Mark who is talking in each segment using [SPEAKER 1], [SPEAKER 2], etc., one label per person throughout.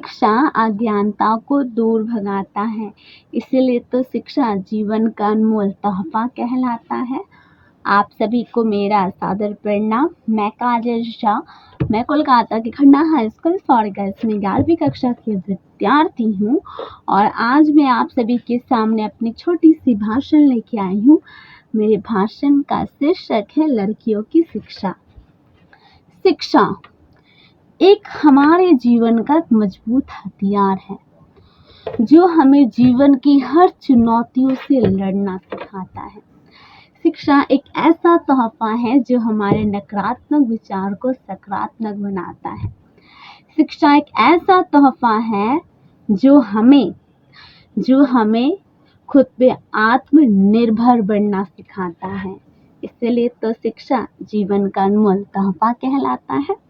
[SPEAKER 1] शिक्षा अज्ञानता को दूर भगाता है, इसीलिए तो शिक्षा जीवन का अनमोल तोहफा कहलाता है। आप सभी को मेरा सादर प्रणाम। मैं काजल शाह, मैं कोलकाता की Khanna high school for girls में 11वीं कक्षा की विद्यार्थी हूँ और आज मैं आप सभी के सामने अपनी छोटी सी भाषण लेके आई हूँ। मेरे भाषण का शीर्षक है लड़कियों की शिक्षा। शिक्षा एक हमारे जीवन का मजबूत हथियार है जो हमें जीवन की हर चुनौतियों से लड़ना सिखाता है। शिक्षा एक ऐसा तोहफा है जो हमारे नकारात्मक विचार को सकारात्मक बनाता है। शिक्षा एक ऐसा तोहफा है जो हमें खुद पे आत्मनिर्भर बनना सिखाता है। इसलिए तो शिक्षा जीवन का अनमोल तोहफा कहलाता है।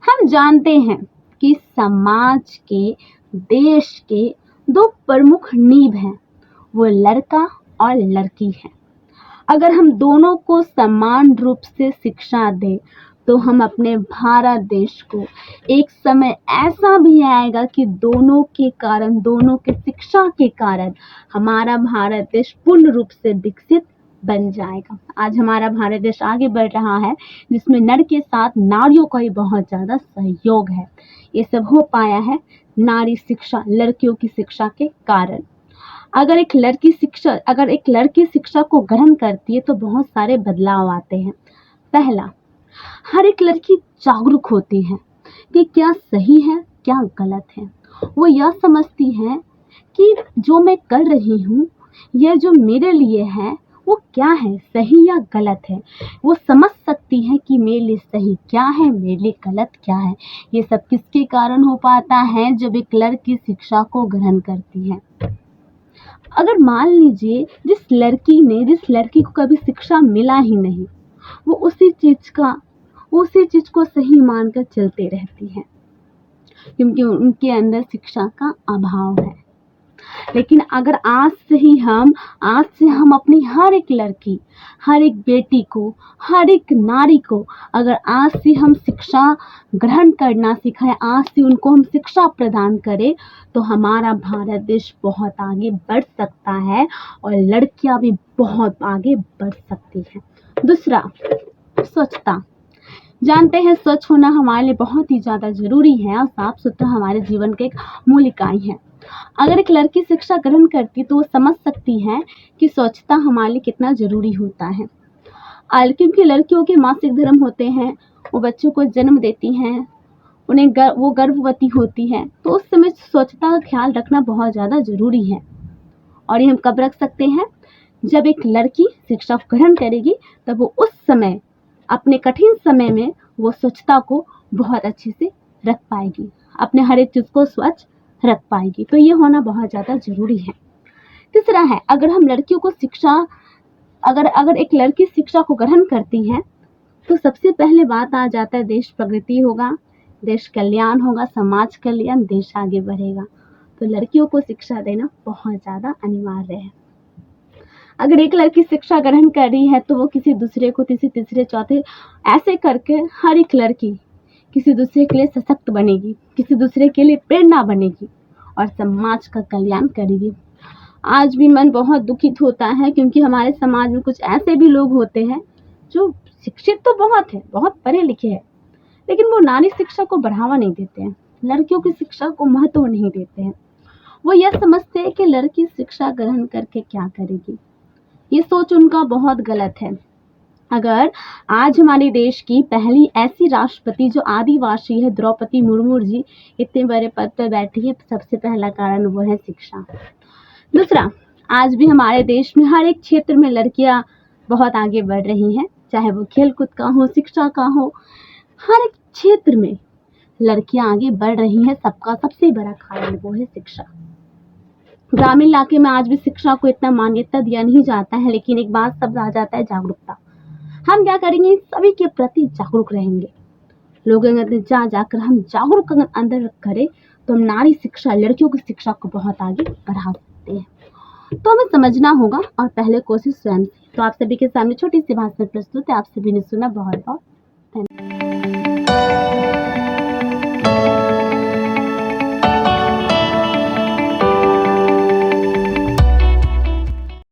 [SPEAKER 1] हम जानते हैं कि समाज के, देश के दो प्रमुख नींव हैं, वो लड़का और लड़की है। अगर हम दोनों को समान रूप से शिक्षा दें तो हम अपने भारत देश को एक समय ऐसा भी आएगा कि दोनों के शिक्षा के कारण हमारा भारत देश पूर्ण रूप से विकसित बन जाएगा। आज हमारा भारत देश आगे बढ़ रहा है जिसमें नर के साथ नारियों का ही बहुत ज़्यादा सहयोग है। ये सब हो पाया है नारी शिक्षा, लड़कियों की शिक्षा के कारण। अगर एक लड़की शिक्षा को ग्रहण करती है तो बहुत सारे बदलाव आते हैं। पहला, हर एक लड़की जागरूक होती है कि क्या सही है क्या गलत है। वो यह समझती है कि जो मैं कर रही हूँ, यह जो मेरे लिए है वो क्या है, सही या गलत है। वो समझ सकती है कि मेरे लिए सही क्या है, मेरे लिए गलत क्या है। ये सब किसके कारण हो पाता है? जब एक लड़की शिक्षा को ग्रहण करती है। अगर मान लीजिए जिस लड़की को कभी शिक्षा मिला ही नहीं, वो उसी चीज को सही मानकर चलते रहती है क्योंकि उनके अंदर शिक्षा का अभाव है। लेकिन अगर आज से हम अपनी हर एक लड़की, हर एक बेटी को, हर एक नारी को अगर आज से हम शिक्षा ग्रहण करना सिखाएं, आज से उनको हम शिक्षा प्रदान करें तो हमारा भारत देश बहुत आगे बढ़ सकता है और लड़कियां भी बहुत आगे बढ़ सकती हैं। दूसरा, स्वच्छता। जानते हैं स्वच्छ होना हमारे लिए बहुत ही ज़्यादा ज़रूरी है और साफ सुथरा हमारे जीवन का एक मूल इकाई है। अगर एक लड़की शिक्षा ग्रहण करती तो वो समझ सकती है कि स्वच्छता हमारे लिए कितना ज़रूरी होता है। क्योंकि लड़कियों के मासिक धर्म होते हैं, वो बच्चों को जन्म देती हैं, वो गर्भवती होती है, तो उस समय स्वच्छता का ख्याल रखना बहुत ज़्यादा ज़रूरी है। और ये हम कब रख सकते हैं? जब एक लड़की शिक्षा ग्रहण करेगी तब वो उस समय, अपने कठिन समय में वो स्वच्छता को बहुत अच्छे से रख पाएगी, अपने हर एक चीज़ को स्वच्छ रख पाएगी। तो ये होना बहुत ज़्यादा ज़रूरी है। तीसरा है, अगर एक लड़की शिक्षा को ग्रहण करती है तो सबसे पहले बात आ जाता है देश प्रगति होगा, देश कल्याण होगा, समाज कल्याण, देश आगे बढ़ेगा। तो लड़कियों को शिक्षा देना बहुत ज़्यादा अनिवार्य है। अगर एक लड़की शिक्षा ग्रहण कर रही है तो वो किसी दूसरे को, तीसरे चौथे ऐसे करके हर एक लड़की किसी दूसरे के लिए सशक्त बनेगी, किसी दूसरे के लिए प्रेरणा बनेगी और समाज का कल्याण करेगी। आज भी मन बहुत दुखित होता है क्योंकि हमारे समाज में कुछ ऐसे भी लोग होते हैं जो शिक्षित तो बहुत है, बहुत पढ़े लिखे हैं, लेकिन वो नारी शिक्षा को बढ़ावा नहीं देते हैं, लड़कियों की शिक्षा को महत्व नहीं देते हैं। वो यह समझते हैं कि लड़की शिक्षा ग्रहण करके क्या करेगी। ये सोच उनका बहुत गलत है। अगर आज हमारे देश की पहली ऐसी राष्ट्रपति जो आदिवासी है, द्रौपदी मुर्मू जी, इतने बड़े पद पर बैठी है, सबसे पहला कारण वो है शिक्षा। दूसरा, आज भी हमारे देश में हर एक क्षेत्र में लड़कियां बहुत आगे बढ़ रही हैं, चाहे वो खेलकूद का हो, शिक्षा का हो, हर एक क्षेत्र में लड़कियां आगे बढ़ रही हैं। सबका सबसे बड़ा कारण वो है शिक्षा। ग्रामीण इलाके में आज भी शिक्षा को इतना मान्यता दिया नहीं जाता है, लेकिन एक बात सब आ जाता है, जागरूकता। हम क्या करेंगे? सभी के प्रति जागरूक रहेंगे। लोगों के अंदर जाकर हम जागरूक अंदर करें तो हम नारी शिक्षा, लड़कियों की शिक्षा को बहुत आगे बढ़ा सकते हैं। तो हमें समझना होगा और पहले कोशिश स्वयं से। तो आप सभी के सामने छोटी सी भाषण प्रस्तुत है, आप सभी ने सुना, बहुत बहुत धन्यवाद।